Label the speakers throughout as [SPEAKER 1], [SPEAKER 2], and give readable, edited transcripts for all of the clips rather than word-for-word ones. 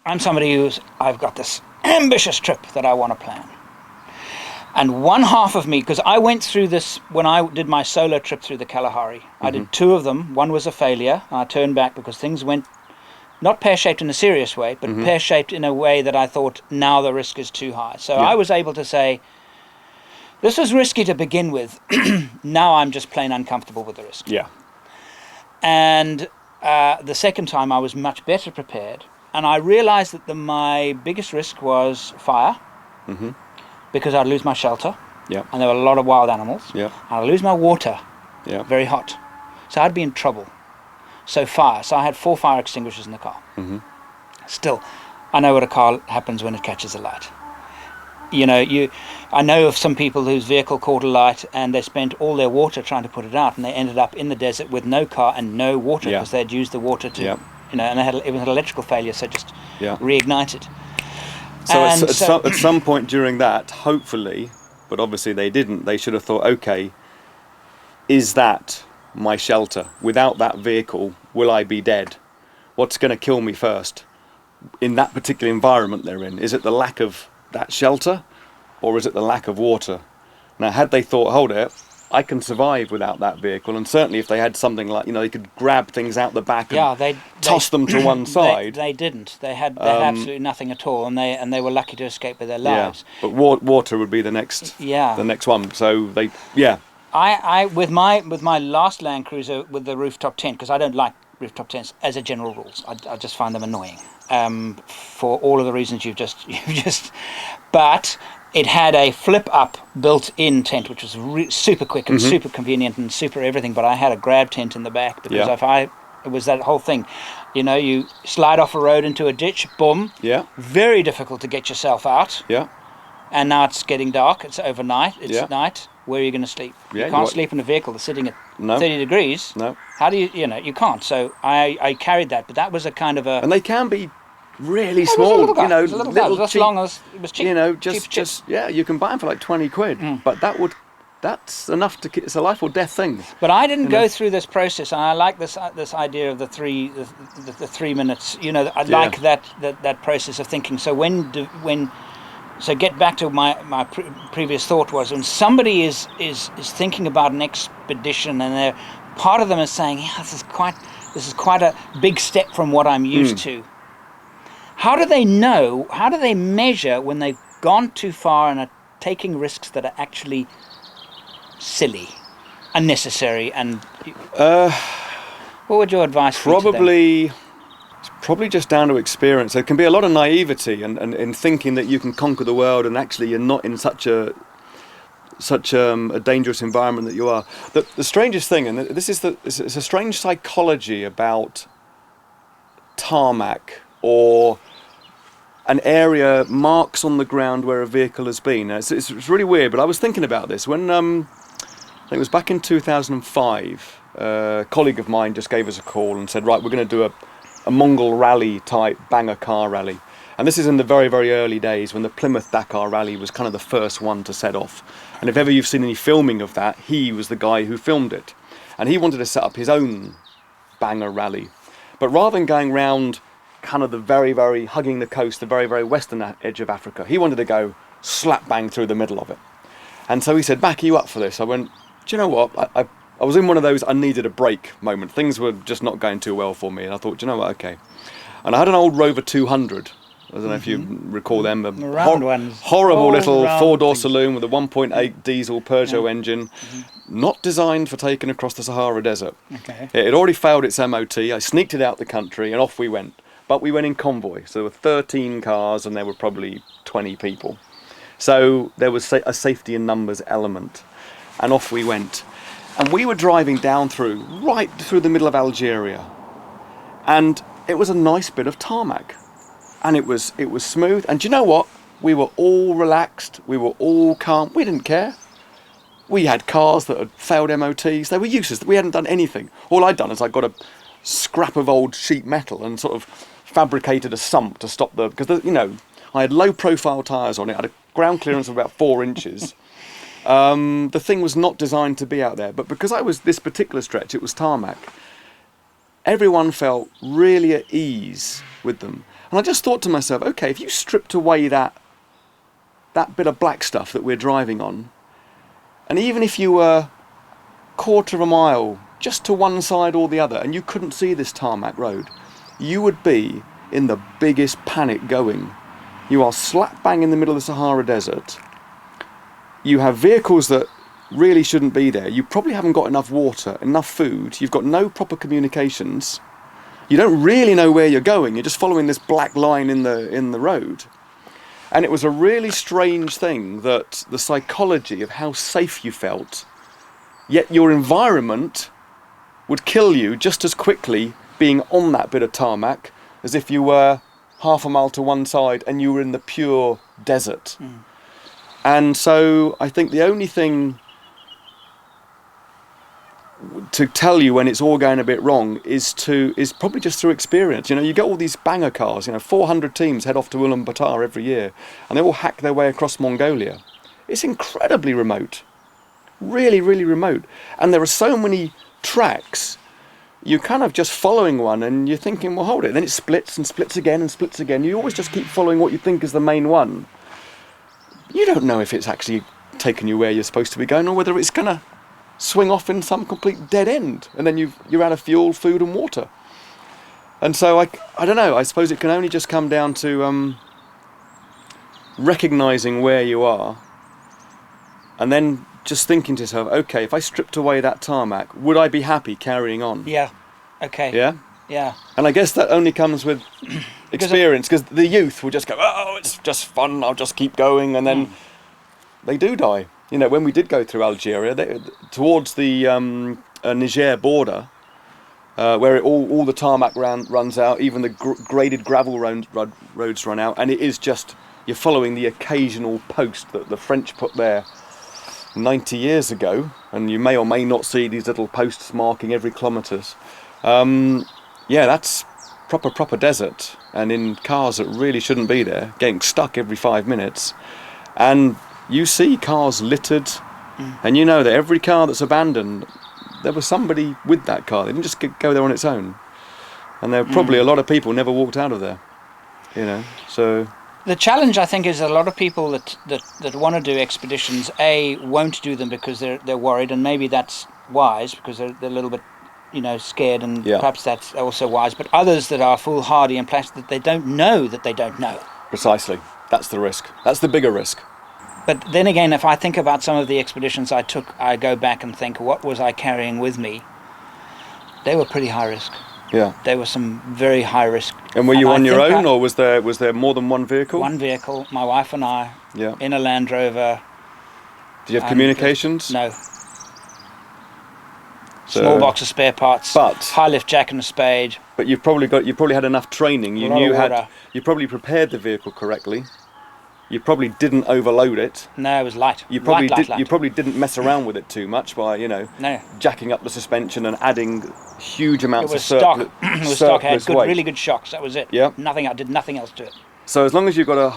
[SPEAKER 1] I'm somebody I've got this ambitious trip that I want to plan. And one half of me, because I went through this when I did my solo trip through the Kalahari. I did 2 of them. One was a failure. I turned back because things went not pear-shaped in a serious way, but pear-shaped in a way that I thought, now the risk is too high. So I was able to say, this was risky to begin with. Now I'm just plain uncomfortable with the risk.
[SPEAKER 2] Yeah.
[SPEAKER 1] And the second time I was much better prepared. And I realized that my biggest risk was fire. Because I'd lose my shelter, and there were a lot of wild animals. I'd lose my water, very hot. So I'd be in trouble. So fire. So I had 4 fire extinguishers in the car. Still, I know what a car happens when it catches a light. You know, I know of some people whose vehicle caught a light and they spent all their water trying to put it out, and they ended up in the desert with no car and no water because they'd used the water to, you know, and they had even had electrical failure, so just reignited.
[SPEAKER 2] So at some point during that, hopefully, but obviously they didn't, they should have thought, okay, is that my shelter? Without that vehicle, will I be dead? What's going to kill me first? In that particular environment they're in, is it the lack of that shelter, or is it the lack of water? Now, had they thought, hold it, I can survive without that vehicle, and certainly if they had something like, you know, they could grab things out the back and toss them to one side.
[SPEAKER 1] They didn't. They had absolutely nothing at all, and they were lucky to escape with their lives.
[SPEAKER 2] But water would be the next one. So they
[SPEAKER 1] I with my last Land Cruiser with the rooftop tent, because I don't like rooftop tents as a general rule. I just find them annoying for all of the reasons you've just. But it had a flip-up built-in tent, which was super quick and super convenient and super everything. But I had a grab tent in the back because it was that whole thing. You know, you slide off a road into a ditch, boom. Yeah. Very difficult to get yourself out. Yeah. And now it's getting dark. It's overnight. It's night. Where are you going to sleep? Yeah, you can't sleep in a vehicle that's sitting at 30 degrees. No. How do you can't. So I carried that, but that was a kind of a...
[SPEAKER 2] And they can be really small,
[SPEAKER 1] you know, little as long as it was cheap.
[SPEAKER 2] You know, just you can buy them for like 20 quid, but that's enough to, it's a life or death thing.
[SPEAKER 1] But I didn't go through this process, and I like this idea of the 3 minutes. You know, I like that process of thinking. So so get back to my previous thought was, when somebody is thinking about an expedition, and part of them is saying, yeah, this is quite a big step from what I'm used to. How do they know? How do they measure when they've gone too far and are taking risks that are actually silly, unnecessary, and what would your advice be to them?
[SPEAKER 2] It's probably just down to experience. There can be a lot of naivety and in thinking that you can conquer the world, and actually you're not in such a dangerous environment that you are. The strangest thing, and it's a strange psychology about tarmac or an area, marks on the ground where a vehicle has been. It's really weird, but I was thinking about this when I think it was back in 2005. A colleague of mine just gave us a call and said, right, we're going to do a Mongol rally type banger car rally. And this is in the very, very early days when the Plymouth Dakar rally was kind of the first one to set off. And if ever you've seen any filming of that, he was the guy who filmed it. And he wanted to set up his own banger rally. But rather than going round kind of the very, very hugging the coast, the very, very western edge of Africa, he wanted to go slap bang through the middle of it. And so he said, Mac, are you up for this? I went, do you know what? I was in one of those I needed a break moment. Things were just not going too well for me. And I thought, do you know what? Okay. And I had an old Rover 200. I don't know if you recall them. Horrible little four-door saloon with a 1.8 diesel Peugeot engine. Not designed for taking across the Sahara Desert. Okay. It had already failed its MOT. I sneaked it out the country and off we went. But we went in convoy. So there were 13 cars and there were probably 20 people. So there was a safety in numbers element. And off we went. And we were driving down right through the middle of Algeria. And it was a nice bit of tarmac. And it was smooth. And do you know what? We were all relaxed. We were all calm. We didn't care. We had cars that had failed MOTs. They were useless. We hadn't done anything. All I'd done is I got a scrap of old sheet metal and sort of fabricated a sump to stop because I had low profile tyres on it. I had a ground clearance of about 4 inches. The thing was not designed to be out there. But because I was this particular stretch, it was tarmac. Everyone felt really at ease with them. And I just thought to myself, okay, if you stripped away that bit of black stuff that we're driving on, and even if you were quarter of a mile just to one side or the other and you couldn't see this tarmac road, you would be in the biggest panic going. You are slap bang in the middle of the Sahara Desert. You have vehicles that really shouldn't be there. You probably haven't got enough water, enough food. You've got no proper communications. You don't really know where you're going. You're just following this black line in the road. And it was a really strange thing, that the psychology of how safe you felt, yet your environment would kill you just as quickly being on that bit of tarmac as if you were half a mile to one side and you were in the pure desert. And so I think the only thing to tell you when it's all going a bit wrong is probably just through experience. You know, you get all these banger cars, 400 teams head off to Ulaanbaatar every year and they all hack their way across Mongolia. It's incredibly remote, really, really remote. And there are so many tracks, you're kind of just following one and you're thinking, well, hold it. Then it splits and splits again and splits again. You always just keep following what you think is the main one. You don't know if it's actually taking you where you're supposed to be going or whether it's going to swing off in some complete dead end and then you're out of fuel, food and water. And so I don't know, I suppose it can only just come down to recognising where you are and then just thinking to yourself, okay, if I stripped away that tarmac, would I be happy carrying on?
[SPEAKER 1] Yeah. Okay.
[SPEAKER 2] Yeah?
[SPEAKER 1] Yeah.
[SPEAKER 2] And I guess that only comes with experience, because the youth will just go, oh, it's just fun, I'll just keep going, and then they do die. When we did go through Algeria, towards the Niger border, where all the tarmac runs out, even the graded gravel roads run out, and it is just, you're following the occasional post that the French put there 90 years ago, and you may or may not see these little posts marking every kilometres. Yeah, that's proper desert, and in cars that really shouldn't be there, getting stuck every 5 minutes. And you see cars littered, and you know that every car that's abandoned, there was somebody with that car. They didn't just go there on its own. And there are probably a lot of people never walked out of there, so...
[SPEAKER 1] The challenge, I think, is a lot of people that want to do expeditions, won't do them because they're worried, and maybe that's wise because they're a little bit, scared, and perhaps that's also wise. But others that are foolhardy and perhaps that they don't know that they don't know. Precisely.
[SPEAKER 2] That's the risk. That's the bigger risk.
[SPEAKER 1] But then again, if I think about some of the expeditions I took, I go back and think, what was I carrying with me? They were pretty high risk.
[SPEAKER 2] Yeah.
[SPEAKER 1] There were some very high risk.
[SPEAKER 2] And were you on your own, or was there more than one vehicle?
[SPEAKER 1] One vehicle, my wife and I, in a Land Rover.
[SPEAKER 2] Did you have communications?
[SPEAKER 1] No. Small box of spare parts, high lift jack and a spade.
[SPEAKER 2] But you probably had enough training. You probably prepared the vehicle correctly. You probably didn't overload it.
[SPEAKER 1] No, it was light.
[SPEAKER 2] You probably didn't mess around with it too much by jacking up the suspension and adding huge amounts of surplus.
[SPEAKER 1] It was stock. It had really good shocks. That was it.
[SPEAKER 2] Yeah.
[SPEAKER 1] I did nothing else to it.
[SPEAKER 2] So as long as you've got a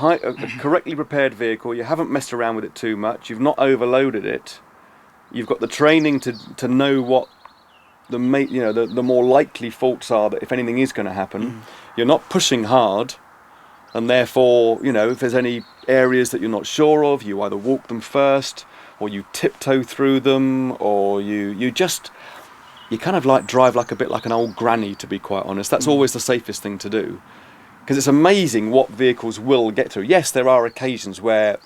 [SPEAKER 2] correctly prepared vehicle, you haven't messed around with it too much, you've not overloaded it, you've got the training to know what the more likely faults are that if anything is going to happen, you're not pushing hard. And therefore, if there's any areas that you're not sure of, you either walk them first, or you tiptoe through them, or you kind of drive a bit like an old granny, to be quite honest. That's always the safest thing to do. Because it's amazing what vehicles will get through. Yes, there are occasions where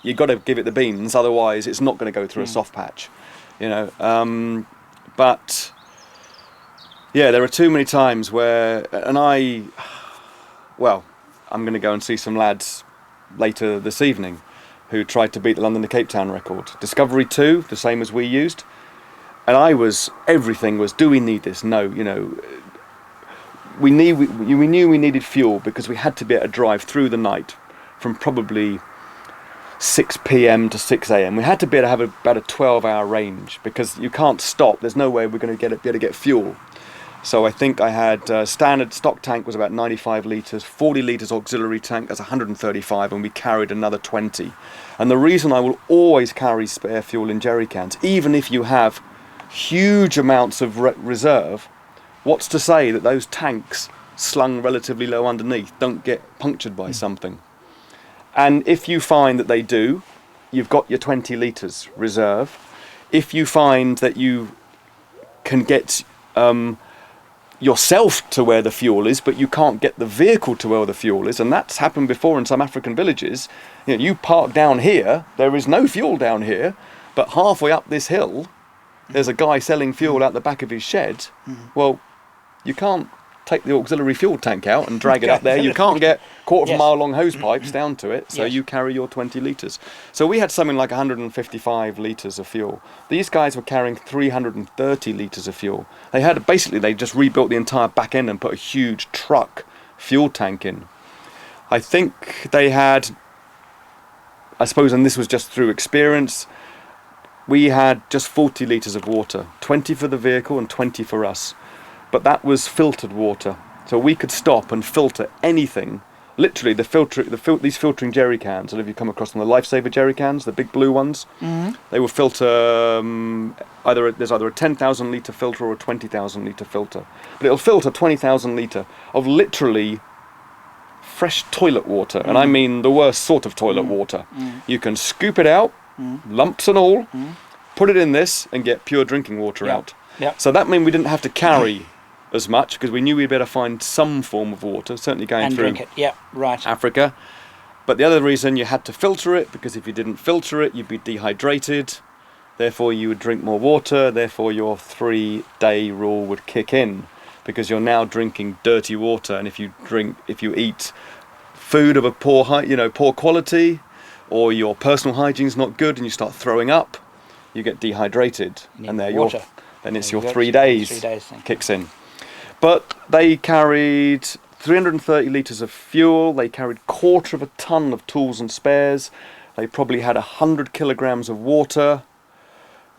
[SPEAKER 2] you've got to give it the beans, otherwise it's not going to go through a soft patch. But yeah, there are too many times where, I'm going to go and see some lads later this evening who tried to beat the London to Cape Town record. Discovery 2, the same as we used. And everything was, do we need this? No, we knew we needed fuel because we had to be able to drive through the night from probably 6 p.m. to 6 a.m. We had to be able to have about a 12-hour range because you can't stop. There's no way we're going to be able to get fuel. So I think I had standard stock tank was about 95 litres, 40 litres auxiliary tank, that's 135, and we carried another 20. And the reason I will always carry spare fuel in jerry cans, even if you have huge amounts of reserve, what's to say that those tanks slung relatively low underneath don't get punctured by something. And if you find that they do, you've got your 20 litres reserve. If you find that you can get yourself to where the fuel is, but you can't get the vehicle to where the fuel is, and that's happened before in some African villages. You park down here, there is no fuel down here, but halfway up this hill, there's a guy selling fuel out the back of his shed. Well, you can't take the auxiliary fuel tank out and drag it up there. You can't get quarter of a mile long hose pipes down to it, so you carry your 20 litres. So we had something like 155 litres of fuel. These guys were carrying 330 litres of fuel. They just rebuilt the entire back end and put a huge truck fuel tank in. I think they had, I suppose, and this was just through experience, we had just 40 litres of water, 20 for the vehicle and 20 for us. But that was filtered water, so we could stop and filter anything. Literally, these filtering jerry cans, I don't know if you come across them, the Lifesaver jerry cans, the big blue ones. They will filter there's either a 10,000 litre filter or a 20,000 litre filter. But it'll filter 20,000 litre of literally fresh toilet water, and I mean the worst sort of toilet water. You can scoop it out, lumps and all, put it in this, and get pure drinking water out. So that meant we didn't have to carry as much, because we knew we'd better find some form of water, certainly going
[SPEAKER 1] and
[SPEAKER 2] through
[SPEAKER 1] drink it.
[SPEAKER 2] Africa. But the other reason, you had to filter it, because if you didn't filter it, you'd be dehydrated. Therefore, you would drink more water. Therefore, your 3-day rule would kick in, because you're now drinking dirty water. And if you eat food of a poor quality, or your personal hygiene's not good, and you start throwing up, you get dehydrated, and then it's your 3 days kicks in. But they carried 330 litres of fuel, they carried 1/4 of a tonne of tools and spares, they probably had 100 kilograms of water.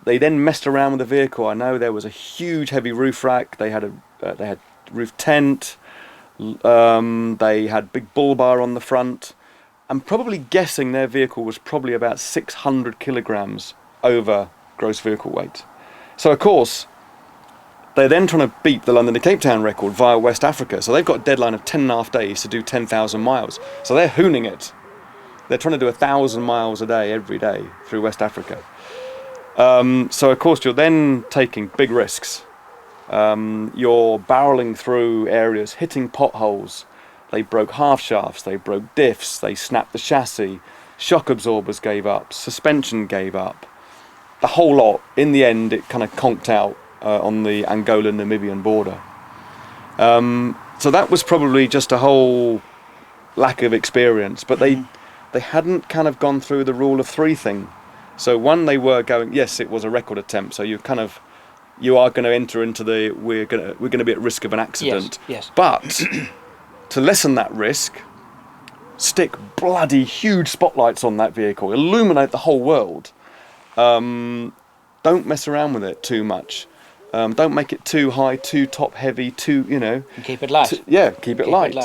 [SPEAKER 2] They then messed around with the vehicle. I know there was a huge heavy roof rack, they had roof tent, they had big bull bar on the front. I'm probably guessing their vehicle was probably about 600 kilograms over gross vehicle weight. So of course, they're then trying to beat the London to Cape Town record via West Africa. So they've got a deadline of 10.5 days to do 10,000 miles. So they're hooning it. They're trying to do 1,000 miles a day, every day, through West Africa. So of course, you're then taking big risks. You're barreling through areas, hitting potholes. They broke half shafts, they broke diffs, they snapped the chassis, shock absorbers gave up, suspension gave up. The whole lot, in the end, it kind of conked out on the Angola-Namibian border. So that was probably just a whole lack of experience, but they hadn't kind of gone through the rule of 3 thing. So one, they were going, yes, it was a record attempt, so you are going to enter into the we're going to be at risk of an accident.
[SPEAKER 1] Yes.
[SPEAKER 2] But to lessen that risk, stick bloody huge spotlights on that vehicle, illuminate the whole world. Don't mess around with it too much. Don't make it too high, too top heavy, too,
[SPEAKER 1] And keep it light.
[SPEAKER 2] Keep it light.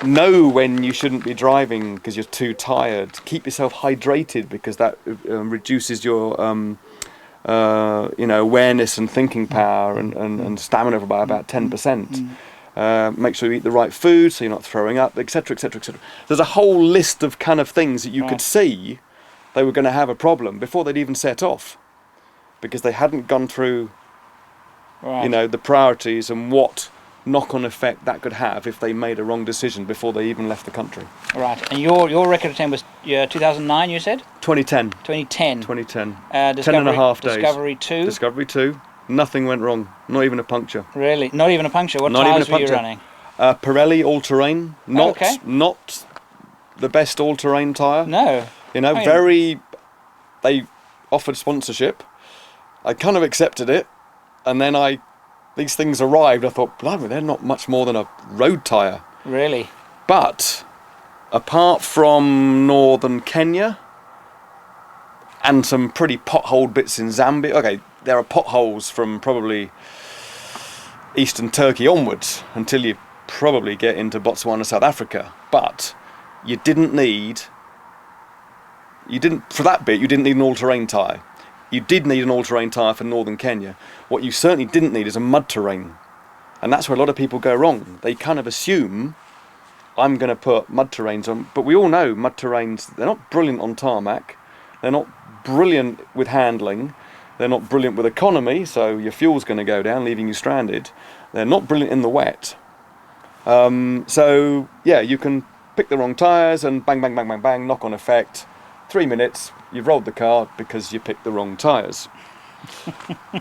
[SPEAKER 2] Know when you shouldn't be driving because you're too tired. Keep yourself hydrated, because that reduces your awareness and thinking power and stamina by about 10%. Make sure you eat the right food so you're not throwing up, etc., etc., etc. There's a whole list of kind of things that you could see they were going to have a problem before they'd even set off, because they hadn't gone through the priorities and what knock-on effect that could have if they made a wrong decision before they even left the country.
[SPEAKER 1] Right, and your record attempt was 2009, you said?
[SPEAKER 2] 2010.
[SPEAKER 1] 2010.
[SPEAKER 2] 2010.
[SPEAKER 1] 10.5
[SPEAKER 2] days.
[SPEAKER 1] Discovery 2.
[SPEAKER 2] Discovery 2. Nothing went wrong. Not even a puncture.
[SPEAKER 1] Really? Not even a puncture? What tyres were you running?
[SPEAKER 2] Pirelli all-terrain. Not the best all-terrain tyre.
[SPEAKER 1] No.
[SPEAKER 2] They offered sponsorship. I kind of accepted it, and then these things arrived. I thought, blimey, they're not much more than a road tyre.
[SPEAKER 1] Really?
[SPEAKER 2] But apart from northern Kenya and some pretty potholed bits in Zambia, okay, there are potholes from probably eastern Turkey onwards until you probably get into Botswana, South Africa. But you didn't need an all-terrain tyre. You did need an all-terrain tyre for northern Kenya. What you certainly didn't need is a mud terrain. And that's where a lot of people go wrong. They kind of assume I'm going to put mud terrains on, but we all know mud terrains, they're not brilliant on tarmac, they're not brilliant with handling, they're not brilliant with economy, so your fuel's going to go down, leaving you stranded. They're not brilliant in the wet. So yeah, you can pick the wrong tyres and bang, bang, bang, bang, bang, knock-on effect. 3 minutes, you've rolled the car because you picked the wrong tyres.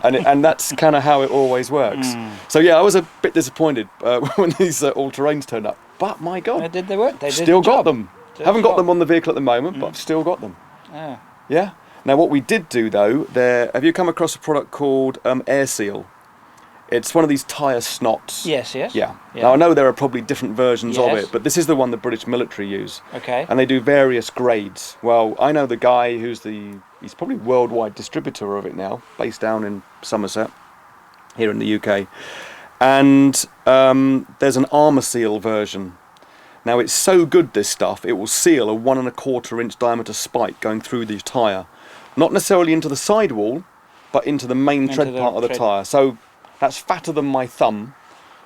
[SPEAKER 2] and that's kind of how it always works. So yeah, I was a bit disappointed when these all-terrains turned up. But my God,
[SPEAKER 1] they did their work. They
[SPEAKER 2] still
[SPEAKER 1] did the
[SPEAKER 2] got
[SPEAKER 1] job.
[SPEAKER 2] them. Haven't got them on the vehicle at the moment, but I've still got them.
[SPEAKER 1] Yeah.
[SPEAKER 2] Yeah. Now what we did do though, have you come across a product called Air Seal? It's one of these tyre snots.
[SPEAKER 1] Yes, yes.
[SPEAKER 2] Yeah. Now I know there are probably different versions of
[SPEAKER 1] Yes.
[SPEAKER 2] it, but this is the one the British military use.
[SPEAKER 1] Okay.
[SPEAKER 2] And they do various grades. Well, I know the guy he's probably worldwide distributor of it now, based down in Somerset, here in the UK. And there's an armour seal version. Now it's so good, this stuff, it will seal a 1 1/4 inch diameter spike going through the tyre. Not necessarily into the sidewall, but into the main tread part of the tyre. So that's fatter than my thumb,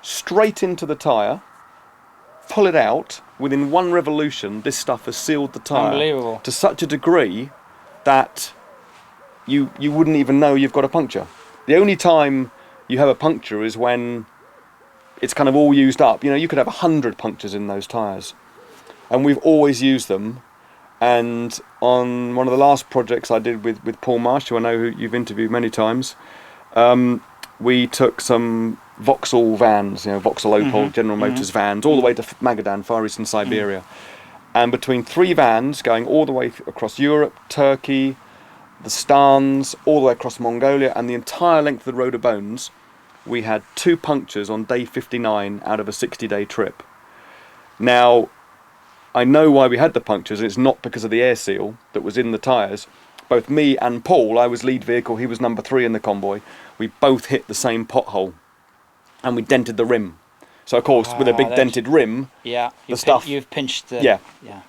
[SPEAKER 2] straight into the tyre, pull it out, within 1 revolution this stuff has sealed the tyre.
[SPEAKER 1] Unbelievable.
[SPEAKER 2] To such a degree that you wouldn't even know you've got a puncture. The only time you have a puncture is when it's kind of all used up. You know, you could have 100 punctures in those tyres. And we've always used them. And on one of the last projects I did with Paul Marsh, who I know who you've interviewed many times, we took some Vauxhall vans, you know, Vauxhall Opel, General Motors vans, all the way to Magadan, Far Eastern Siberia. And between 3 vans going all the way across Europe, Turkey, the Stans, all the way across Mongolia, and the entire length of the Road of Bones, we had 2 punctures on day 59 out of a 60-day trip. Now, I know why we had the punctures, and it's not because of the air seal that was in the tyres. Both me and Paul, I was lead vehicle, he was number 3 in the convoy, we both hit the same pothole, and we dented the rim. So of course, with a big dented rim,
[SPEAKER 1] you've pinched the...
[SPEAKER 2] Yeah.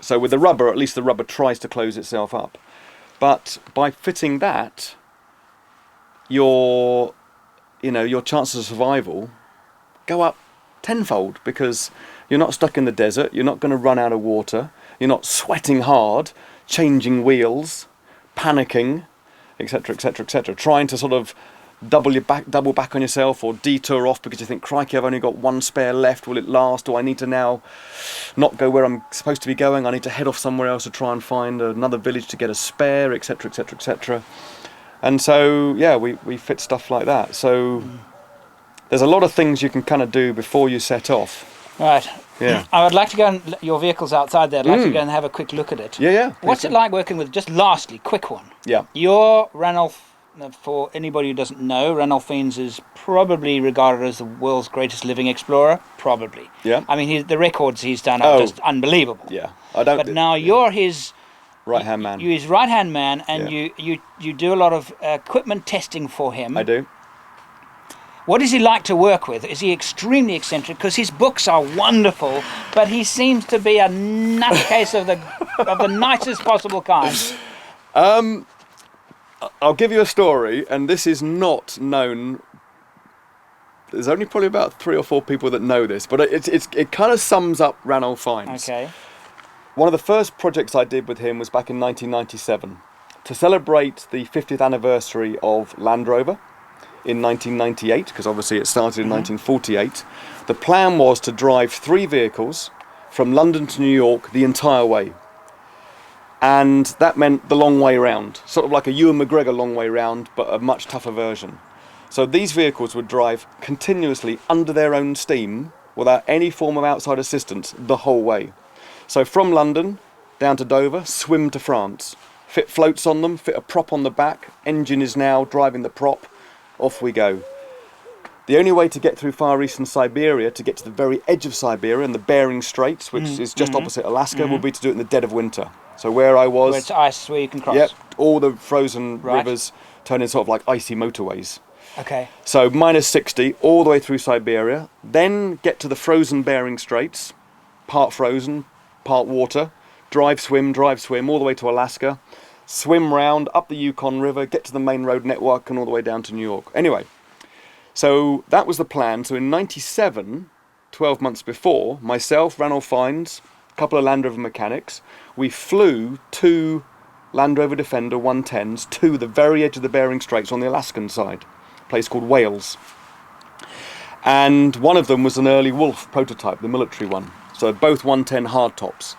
[SPEAKER 2] So with the rubber, at least the rubber tries to close itself up. But by fitting that, your chances of survival go up tenfold, because you're not stuck in the desert, you're not going to run out of water, you're not sweating hard, changing wheels, panicking, etc., etc., etc., trying to sort of double back on yourself or detour off because you think, crikey, I've only got 1 spare left, will it last? Or I need to now not go where I'm supposed to be going, I need to head off somewhere else to try and find another village to get a spare, etc., etc., etc. And so, yeah, we fit stuff like that. So there's a lot of things you can kind of do before you set off.
[SPEAKER 1] Right.
[SPEAKER 2] Yeah.
[SPEAKER 1] I would like to go and... Your vehicle's outside there. I'd like to go and have a quick look at it.
[SPEAKER 2] Yeah.
[SPEAKER 1] What's it like working with... Just lastly, quick one.
[SPEAKER 2] Yeah.
[SPEAKER 1] Your Ranulph... For anybody who doesn't know, Ranulph Fiennes is probably regarded as the world's greatest living explorer. Probably.
[SPEAKER 2] Yeah.
[SPEAKER 1] I mean, the records he's done are just unbelievable.
[SPEAKER 2] Yeah.
[SPEAKER 1] But now you're his...
[SPEAKER 2] Right-hand man.
[SPEAKER 1] You're his right-hand man, and you do a lot of equipment testing for him.
[SPEAKER 2] I do.
[SPEAKER 1] What is he like to work with? Is he extremely eccentric? Because his books are wonderful, but he seems to be a nutcase of the nicest possible kind.
[SPEAKER 2] I'll give you a story, and this is not known. There's only probably about 3 or 4 people that know this, but it kind of sums up Ranulph Fiennes.
[SPEAKER 1] Okay.
[SPEAKER 2] One of the first projects I did with him was back in 1997 to celebrate the 50th anniversary of Land Rover in 1998, because obviously it started in 1948. The plan was to drive 3 vehicles from London to New York the entire way. And that meant the long way round, sort of like a Ewan McGregor long way round, but a much tougher version. So these vehicles would drive continuously under their own steam without any form of outside assistance the whole way. So from London down to Dover, swim to France. Fit floats on them, fit a prop on the back, engine is now driving the prop, off we go. The only way to get through Far Eastern Siberia, to get to the very edge of Siberia and the Bering Straits, which is just opposite Alaska, would be to do it in the dead of winter. So where I was...
[SPEAKER 1] Where it's ice, where you can cross.
[SPEAKER 2] Yep, all the frozen rivers turn into sort of like icy motorways.
[SPEAKER 1] Okay.
[SPEAKER 2] So minus 60 all the way through Siberia, then get to the frozen Bering Straits, part frozen, part water, drive, swim, all the way to Alaska, swim round, up the Yukon River, get to the main road network and all the way down to New York. Anyway, So that was the plan. So in 97, 12 months before, myself, Ranulph Fiennes, a couple of Land Rover mechanics, we flew 2 Land Rover Defender 110s to the very edge of the Bering Straits on the Alaskan side, a place called Wales. And one of them was an early Wolf prototype, the military one. So both 110 hardtops.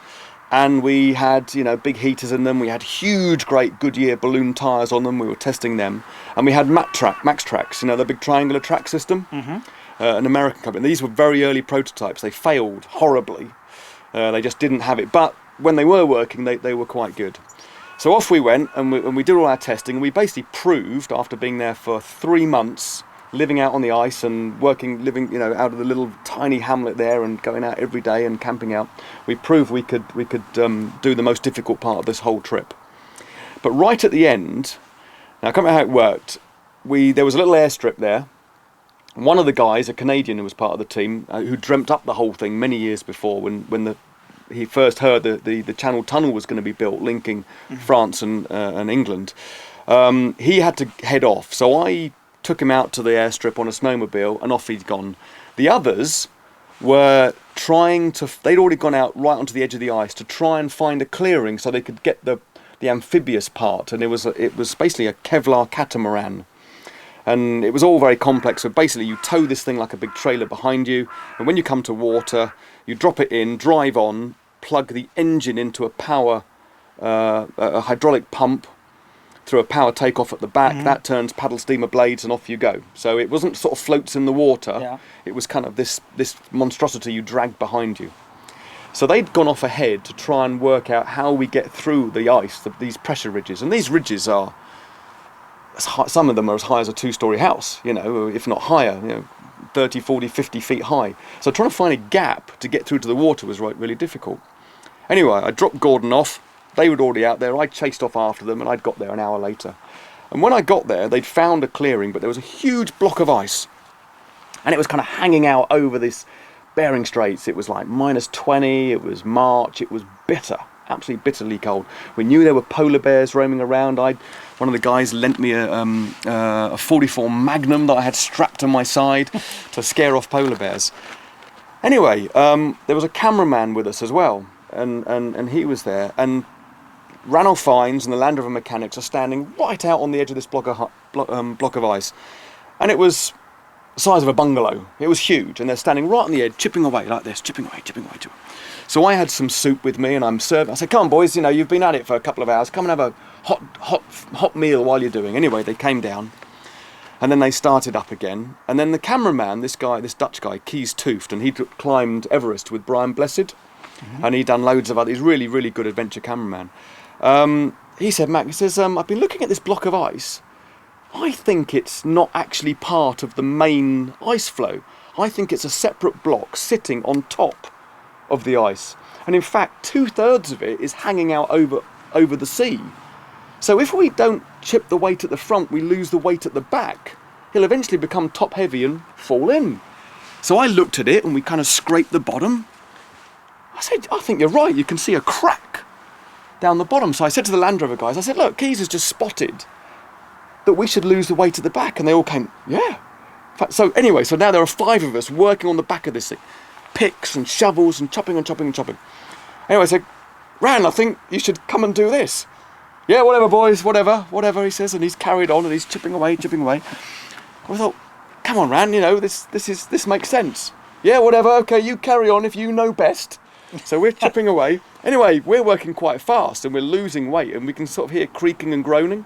[SPEAKER 2] And we had, you know, big heaters in them. We had huge, great Goodyear balloon tyres on them. We were testing them. And we had Max Tracks, you know, the big triangular track system, an American company. These were very early prototypes. They failed horribly. They just didn't have it. But when they were working, they were quite good. So off we went, and we did all our testing. And we basically proved, after being there for 3 months, living out on the ice and living, you know, out of the little tiny hamlet there and going out every day and camping out, we proved we could do the most difficult part of this whole trip. But right at the end, now I can't remember how it worked. There was a little airstrip there. One of the guys, a Canadian who was part of the team, who dreamt up the whole thing many years before, when he first heard the Channel Tunnel was going to be built, linking France and England, he had to head off. So I took him out to the airstrip on a snowmobile, and off he'd gone. The others were they'd already gone out right onto the edge of the ice to try and find a clearing so they could get the amphibious part, and it was basically a Kevlar catamaran. And it was all very complex. So basically you tow this thing like a big trailer behind you, and when you come to water, you drop it in, drive on, plug the engine into a hydraulic pump through a power takeoff at the back. That turns paddle steamer blades, and off you go. So it wasn't sort of floats in the water. Yeah. It was kind of this monstrosity you dragged behind you. So they'd gone off ahead to try and work out how we get through the ice, these pressure ridges. And these ridges are, some of them are as high as a 2-story house, you know, if not higher, you know, 30, 40, 50 feet high. So trying to find a gap to get through to the water was really difficult. Anyway, I dropped Gordon off. They were already out there. I chased off after them, and I'd got there an hour later. And when I got there, they'd found a clearing, but there was a huge block of ice. And it was kind of hanging out over this Bering Straits. It was like -20, it was March, it was bitter, absolutely bitterly cold. We knew there were polar bears roaming around. One of the guys lent me a 44 Magnum that I had strapped to my side to scare off polar bears. Anyway, there was a cameraman with us as well, and he was there, and Ranulph Fiennes and the Land Rover mechanics are standing right out on the edge of this block of ice, and it was the size of a bungalow. It was huge, and they're standing right on the edge, chipping away like this, chipping away. So I had some soup with me, and I'm serving. I said, "Come on, boys, you know, you've been at it for a couple of hours. Come and have a hot meal while you're doing." Anyway, they came down, and then they started up again. And then the cameraman, this Dutch guy, Kees Tooft, and he'd climbed Everest with Brian Blessed, and he'd done loads of other. He's really good adventure cameraman. He said, "Mac," he says, "I've been looking at this block of ice. I think it's not actually part of the main ice flow. I think it's a separate block sitting on top of the ice. And in fact, 2/3 of it is hanging out over the sea. So if we don't chip the weight at the front, we lose the weight at the back. He'll eventually become top heavy and fall in." So I looked at it, and we kind of scraped the bottom. I said, "I think you're right. You can see a crack down the bottom." So I said to the Land Rover guys, I said, "Look, Keys has just spotted that we should lose the weight at the back." And they all came, "Yeah." So anyway, so now there are 5 of us working on the back of this thing. Picks and shovels and chopping. Anyway, I said, "Ran, I think you should come and do this." "Yeah, whatever, boys, whatever," he says, and he's carried on and he's chipping away. I thought, "Come on, Ran, you know, this makes sense." "Yeah, whatever, okay, you carry on if you know best." So we're chipping away. Anyway, we're working quite fast and we're losing weight, and we can sort of hear creaking and groaning.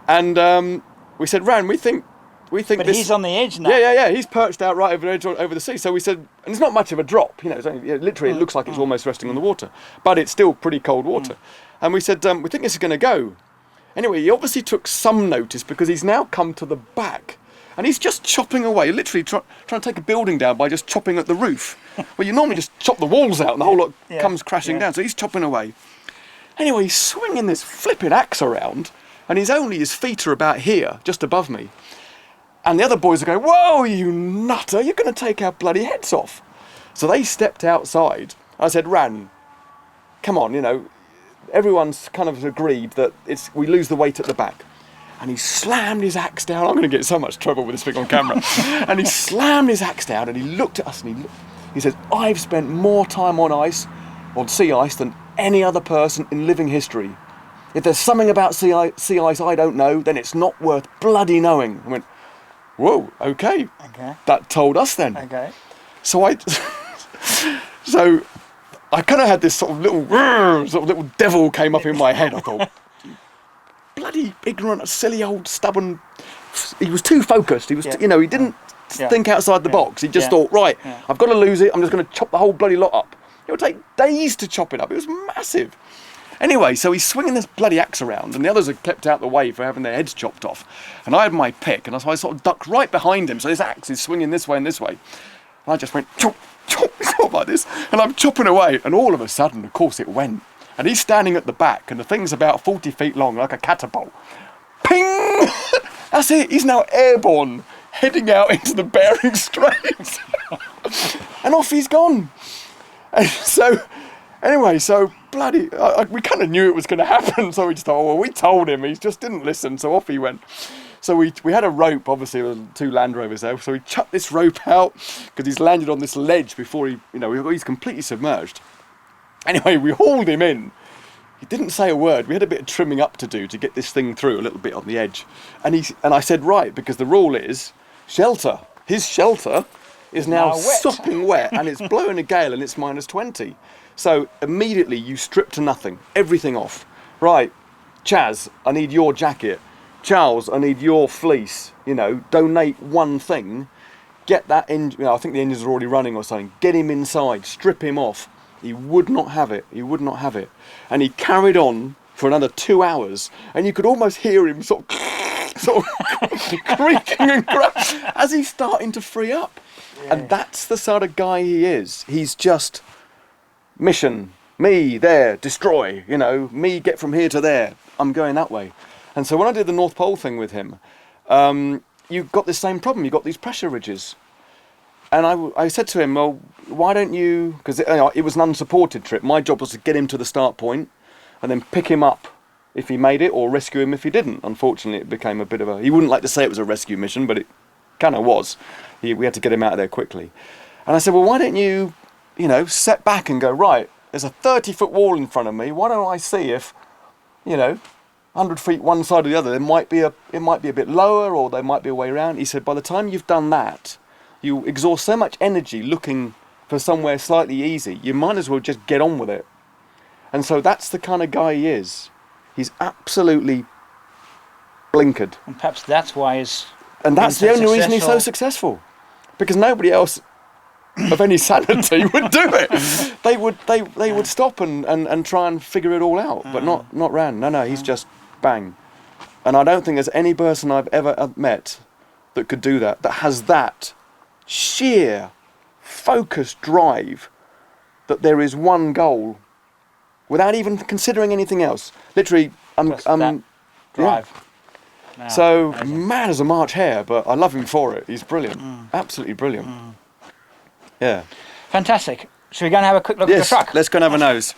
[SPEAKER 2] And we said, "Ran, we think
[SPEAKER 1] but he's on the edge now."
[SPEAKER 2] Yeah. He's perched out right over the edge, over the sea. So we said, and it's not much of a drop, you know. It's only, literally, it looks like it's almost resting on the water, but it's still pretty cold water. And we said, "We think this is going to go." Anyway, he obviously took some notice, because he's now come to the back, and he's just chopping away, literally trying to take a building down by just chopping at the roof. Well, you normally just chop the walls out, and the whole lot comes crashing down. So he's chopping away. Anyway, he's swinging this flipping axe around, and his feet are about here, just above me. And the other boys are going, "Whoa, you nutter, you're going to take our bloody heads off." So they stepped outside. I said, "Ran, come on, you know, everyone's kind of agreed that we lose the weight at the back." and he slammed his axe down. I'm going to get in so much trouble with this thing on camera. And he slammed his axe down, and he looked at us, and he says, "I've spent more time on sea ice than any other person in living history. If there's something about sea ice I don't know, then it's not worth bloody knowing." I went, "Whoa, okay. That told us then."
[SPEAKER 1] Okay.
[SPEAKER 2] So I kind of had this sort of little devil came up in my head. I thought, bloody ignorant, silly old stubborn. He was too focused. He was, he didn't think outside the box. He just thought, right, I've got to lose it. I'm just going to chop the whole bloody lot up. It would take days to chop it up. It was massive. Anyway, so he's swinging this bloody axe around, and the others are kept out the way for having their heads chopped off. And I had my pick, and so I sort of ducked right behind him. So this axe is swinging this way and this way. And I just went chop, chop, chop like this, and I'm chopping away. And all of a sudden, of course, it went. And he's standing at the back, and the thing's about 40 feet long, like a catapult. Ping! That's it. He's now airborne, heading out into the Bering Straits. And off he's gone. And so, anyway, bloody, we kind of knew it was going to happen, so we just thought, well, we told him, he just didn't listen, so off he went. So we had a rope, obviously, with 2 Land Rovers there, so we chucked this rope out, because he's landed on this ledge before he's completely submerged. Anyway, we hauled him in. He didn't say a word. We had a bit of trimming up to do to get this thing through a little bit on the edge. And I said, right, because the rule is shelter. His shelter is now sopping wet, and it's blowing a gale, and it's -20. So immediately you strip to nothing, everything off. Right, Chaz, I need your jacket. Charles, I need your fleece. Donate one thing. Get that engine. I think the engines are already running or something. Get him inside. Strip him off. He would not have it. He would not have it. And he carried on for another 2 hours, and you could almost hear him sort of creaking and crashing as he's starting to free up. Yeah. And that's the sort of guy he is. He's just mission, me there, destroy. Me get from here to there. I'm going that way. And so when I did the North Pole thing with him, you've got this same problem. You've got these pressure ridges. And I said to him, well, why don't you... Because it was an unsupported trip. My job was to get him to the start point and then pick him up if he made it, or rescue him if he didn't. Unfortunately, it became a bit of a... He wouldn't like to say it was a rescue mission, but it kind of was. We had to get him out of there quickly. And I said, well, why don't you, set back and go, right, there's a 30-foot wall in front of me. Why don't I see if, 100 feet one side or the other, it might be a bit lower, or there might be a way around. He said, by the time you've done that, you exhaust so much energy looking for somewhere slightly easy, you might as well just get on with it. And so that's the kind of guy he is. He's absolutely blinkered. And
[SPEAKER 1] perhaps that's why he's...
[SPEAKER 2] And that's the only reason he's so successul. Because nobody else of any sanity would do it. They would stop and try and figure it all out, but not Ran. No, he's just bang. And I don't think there's any person I've ever met that could do that has that sheer focused drive, that there is one goal without even considering anything else. Literally, drive.
[SPEAKER 1] No,
[SPEAKER 2] so mad as a March hare, but I love him for it. He's brilliant, absolutely brilliant. Yeah,
[SPEAKER 1] fantastic. Should we go and have a quick look at the truck?
[SPEAKER 2] Let's go and have a nose.